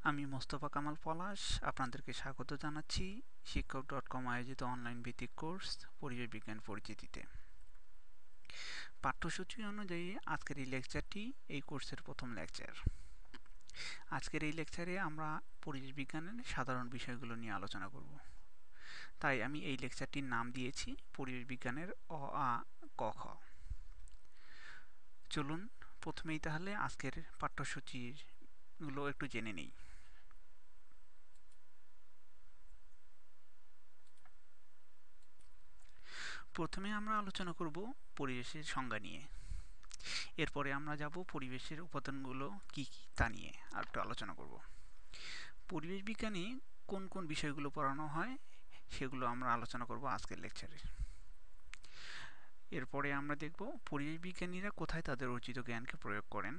আমি মোস্তফা কামাল পলাশ আপনাদেরকে স্বাগত জানাচ্ছি শিক্ষক.com আয়োজিত অনলাইন ভিত্তিক কোর্স পরিবেশ বিজ্ঞান পরিচিতিতে। পাঠ্যসূচি অনুযায়ী আজকের এই লেকচারটি এই কোর্সের প্রথম লেকচার। আজকের এই লেকচারে আমরা পরিবেশ বিজ্ঞানের সাধারণ বিষয়গুলো নিয়ে আলোচনা করব। তাই আমি এই লেকচারটির নাম দিয়েছি পরিবেশ বিজ্ঞানের অ আ ক খ। চলুন প্রথমেই তাহলে আজকের পাঠ্যসূচিগুলো একটু জেনে নিই। প্রথমে আমরা আলোচনা করব পরিবেশের সংজ্ঞা নিয়ে। এরপরে আমরা যাব পরিবেশের উপাদানগুলো কি কি তা নিয়ে আর একটু আলোচনা করব। পরিবেশ বিজ্ঞানে কোন কোন বিষয়গুলো পড়ানো হয় সেগুলো আমরা আলোচনা করব আজকের লেকচারে। এরপরে আমরা দেখব পরিবেশ বিজ্ঞানীরা কোথায় তাদের অর্জিত জ্ঞানকে প্রয়োগ করেন।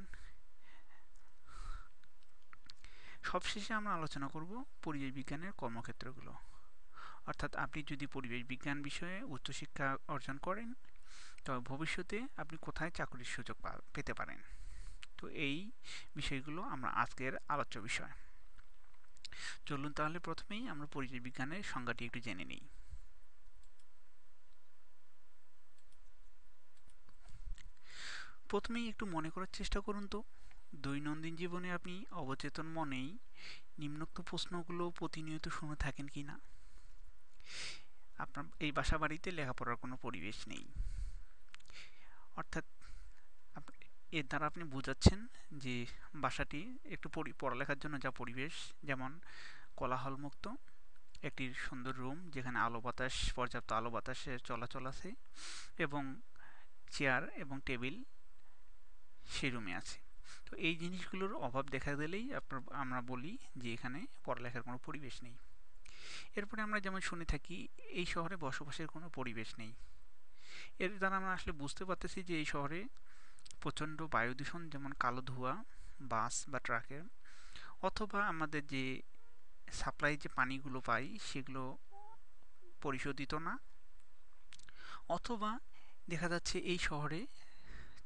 সবশেষে আমরা আলোচনা করব পরিবেশ বিজ্ঞানের কর্মক্ষেত্রগুলো, অর্থাৎ আপনি যদি পরিবেশ বিজ্ঞান বিষয়ে উচ্চশিক্ষা অর্জন করেন তবে ভবিষ্যতে আপনি কোথায় চাকরির সুযোগ পেতে পারেন। তো এই বিষয়গুলো আমরা আজকের আলোচ্য বিষয়। চলুন তাহলে প্রথমেই আমরা পরিবেশ বিজ্ঞানের সংজ্ঞাটি একটু জেনে নিই। প্রথমেই একটু মনে করার চেষ্টা করুন তো, দৈনন্দিন জীবনে আপনি অবচেতন মনেই নিম্নোক্ত প্রশ্নগুলো প্রতিনিয়ত শুনে থাকেন কি না। আপনার এই বাসা বাড়িতে লেখাপড়ার কোনো পরিবেশ নেই, অর্থাৎ এর দ্বারা আপনি বোঝাচ্ছেন যে বাসাটি একটু পড়ালেখার জন্য যা পরিবেশ, যেমন কোলাহলমুক্ত একটি সুন্দর রুম যেখানে পর্যাপ্ত আলো বাতাসের চলাচল আছে এবং চেয়ার এবং টেবিল সেই রুমে আছে। তো এই জিনিসগুলোর অভাব দেখা দিলেই আমরা বলি যে এখানে পড়ালেখার কোনো পরিবেশ নেই। এরপরে আমরা যেমন শুনে থাকি এই শহরে বসবাসের কোনো পরিবেশ নেই। এর দ্বারা আমরা আসলে বুঝতে পারতেছি যে এই শহরে প্রচণ্ড বায়ু দূষণ, যেমন কালো ধোঁয়া বাস বা ট্রাকের, অথবা আমাদের যে সাপ্লাই যে পানিগুলো পাই সেগুলো পরিশোধিত না, অথবা দেখা যাচ্ছে এই শহরে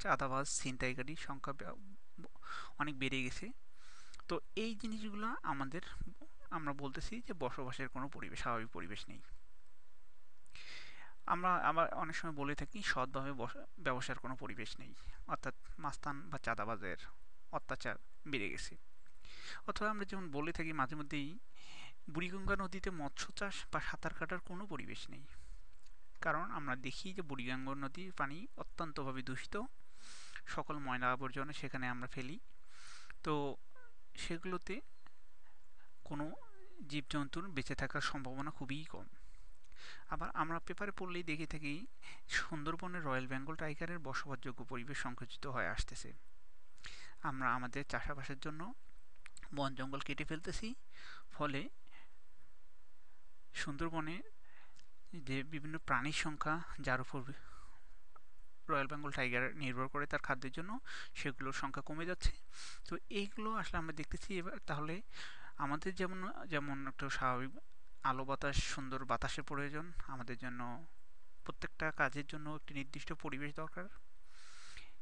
চাঁদাবাজ ছিনতাইকারীর সংখ্যা অনেক বেড়ে গেছে। তো এই জিনিসগুলো আমরা বলতেছি যে বসবাসের কোনো স্বাভাবিক পরিবেশ নেই। আমরা আবার অনেক সময় বলে থাকি সৎভাবে ব্যবসার কোনো পরিবেশ নেই, অর্থাৎ মাস্তান বা চাঁদাবাজের অত্যাচার বেড়ে গেছে। অথবা আমরা যেমন বলে থাকি মাঝে মধ্যেই বুড়িগঙ্গা নদীতে মৎস্য চাষ বা সাঁতার কাটার কোনো পরিবেশ নেই, কারণ আমরা দেখি যে বুড়িগঙ্গা নদীর পানি অত্যন্তভাবে দূষিত, সকল ময়লা আবর্জনা সেখানে আমরা ফেলি। তো সেগুলোতে কোনো জীবজন্তুর বেঁচে থাকার সম্ভাবনা খুবই কম। আবার আমরা পেপারে পড়লেই দেখে থাকি সুন্দরবনের রয়্যাল বেঙ্গল টাইগারের বসবাসযোগ্য পরিবেশ সংকুচিত হয়ে আসতেছে। আমরা আমাদের চাষাবাসের জন্য বন জঙ্গল কেটে ফেলতেছি, ফলে সুন্দরবনে যে বিভিন্ন প্রাণীর সংখ্যা, যার উপর রয়্যাল বেঙ্গল টাইগার নির্ভর করে তার খাদ্যের জন্য, সেগুলোর সংখ্যা কমে যাচ্ছে। তো এইগুলো আসলে আমরা দেখতেছি। এবার তাহলে আমাদের যেমন যেমন একটা স্বাভাবিক আলো বাতাস, সুন্দর বাতাসের প্রয়োজন, আমাদের জন্য প্রত্যেকটা কাজের জন্য একটি নির্দিষ্ট পরিবেশ দরকার,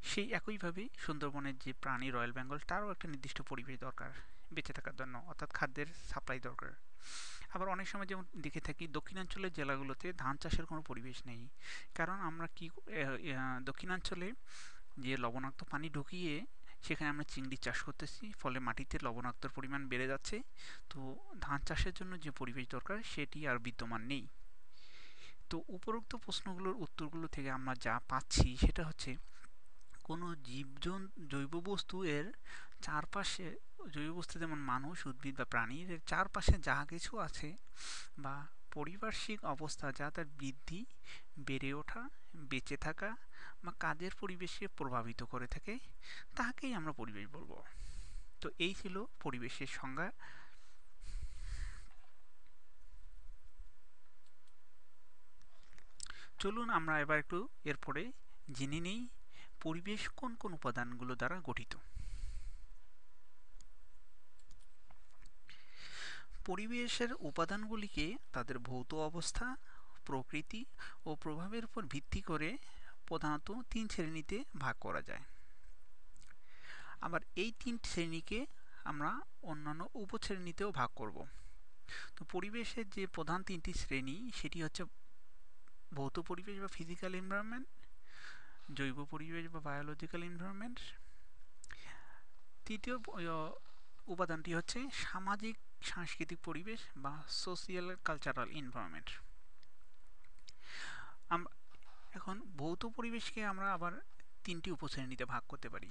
সেই একইভাবে সুন্দরবনের যে প্রাণী রয়্যাল বেঙ্গল, তারও একটা নির্দিষ্ট পরিবেশ দরকার বেঁচে থাকার জন্য, অর্থাৎ খাদ্যের সাপ্লাই দরকার। আবার অনেক সময় যেমন দেখে থাকি দক্ষিণাঞ্চলের জেলাগুলোতে ধান চাষের কোনো পরিবেশ নেই, কারণ আমরা দক্ষিণাঞ্চলে যে লবণাক্ত পানি ঢুকিয়ে সেখানে আমরা চিংড়ি চাষ করতেছি, ফলে মাটিতে লবণাক্তর পরিমাণ বেড়ে যাচ্ছে। তো ধান চাষের জন্য যে পরিবেশ দরকার সেটি আর বিদ্যমান নেই। তো উপরোক্ত প্রশ্নগুলোর উত্তরগুলো থেকে আমরা যা পাচ্ছি সেটা হচ্ছে কোনো জৈব বস্তু এর চারপাশে, জৈব বস্তু যেমন মানুষ, উদ্ভিদ বা প্রাণীর এর চারপাশে যা কিছু আছে বা পারিপার্শ্বিক অবস্থা যা তার বৃদ্ধি, বেড়ে ওঠা, বেঁচে থাকা বা কাজের পরিবেশকে প্রভাবিত করে থাকে, তাকেই আমরা পরিবেশ বলবো। তো এই ছিল পরিবেশের সংজ্ঞা। চলুন আমরা এবার একটু এরপরে জেনে নিই পরিবেশ কোন কোন উপাদানগুলো দ্বারা গঠিত। পরিবেশের উপাদানগুলিকে তাদের ভৌত অবস্থা, প্রকৃতি ও প্রভাবের উপর ভিত্তি করে প্রধানত তিন শ্রেণীতে ভাগ করা যায়। আবার এই তিন শ্রেণীকে আমরা অন্যান্য উপশ্রেণীতেও ভাগ করব। তো পরিবেশের যে প্রধান তিনটি শ্রেণী সেটি হচ্ছে ভৌত পরিবেশ বা ফিজিক্যাল এনভায়রনমেন্ট, জৈব পরিবেশ বা বায়োলজিক্যাল এনভায়রনমেন্ট, তৃতীয় উপাদানটি হচ্ছে সামাজিক সাংস্কৃতিক পরিবেশ বা সোশিয়াল কালচারাল এনভায়রনমেন্ট। এখন ভৌত পরিবেশকে আমরা আবার তিনটি উপশ্রেণীতে ভাগ করতে পারি,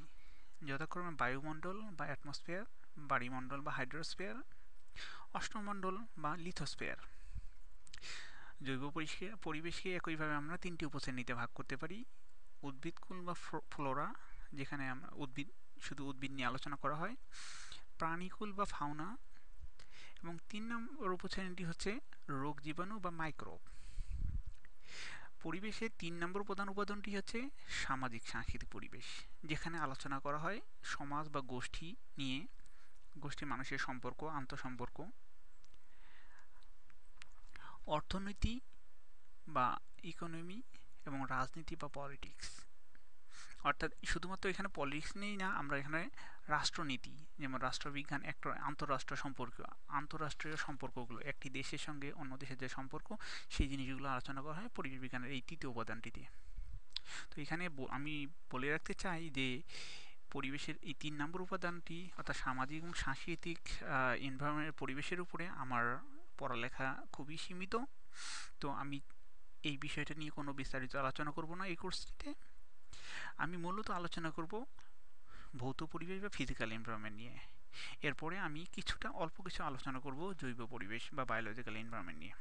যথাক্রমে বায়ুমণ্ডল বা অ্যাটমসফিয়ার, বায়ুমণ্ডল বা হাইড্রোস্ফিয়ার, অষ্টমণ্ডল বা লিথোস্ফিয়ার। জৈব পরিবেশকে একইভাবে আমরা তিনটি উপশ্রেণীতে ভাগ করতে পারি, উদ্ভিদকুল বা ফ্লোরা, যেখানে আমরা শুধু উদ্ভিদ নিয়ে আলোচনা করা হয়, প্রাণীকুল বা ফাউনা, এবং 3 নম্বর উপশ্রেণীটি হচ্ছে রোগ জীবাণু বা মাইক্রোব। পরিবেশের 3 নম্বর প্রধান উপাদানটি হচ্ছে সামাজিক সাংস্কৃতিক পরিবেশ, যেখানে আলোচনা করা হয় সমাজ বা গোষ্ঠী নিয়ে, গোষ্ঠী মানুষের সম্পর্ক, আন্তঃসম্পর্ক, অর্থনীতি বা ইকোনমি, এবং রাজনীতি বা পলিটিক্স। অর্থাৎ শুধুমাত্র এখানে পলিটিক্স নেই না, আমরা এখানে রাষ্ট্রনীতি, যেমন রাষ্ট্রবিজ্ঞান, একটা আন্তঃরাষ্ট্রীয় সম্পর্কগুলো, একটি দেশের সঙ্গে অন্য দেশের যে সম্পর্ক, সেই জিনিসগুলো আলোচনা করা হয় পরিবেশ বিজ্ঞানের এই তৃতীয় উপাদানটিতে। তো এখানে আমি বলে রাখতে চাই যে পরিবেশের এই 3 নম্বর উপাদানটি, অর্থাৎ সামাজিক এবং সাংস্কৃতিক এনভায়রনমেন্ট, পরিবেশের উপরে আমার পড়ালেখা খুবই সীমিত। তো আমি এই বিষয়টা নিয়ে কোনো বিস্তারিত আলোচনা করব না এই কোর্সটিতে। আমি মূলত আলোচনা করব ভৌত পরিবেশ বা ফিজিক্যাল এনভায়রনমেন্ট নিয়ে। এরপরে আমি অল্প কিছু আলোচনা করব জৈব পরিবেশ বা বায়োলজিক্যাল এনভায়রনমেন্ট নিয়ে।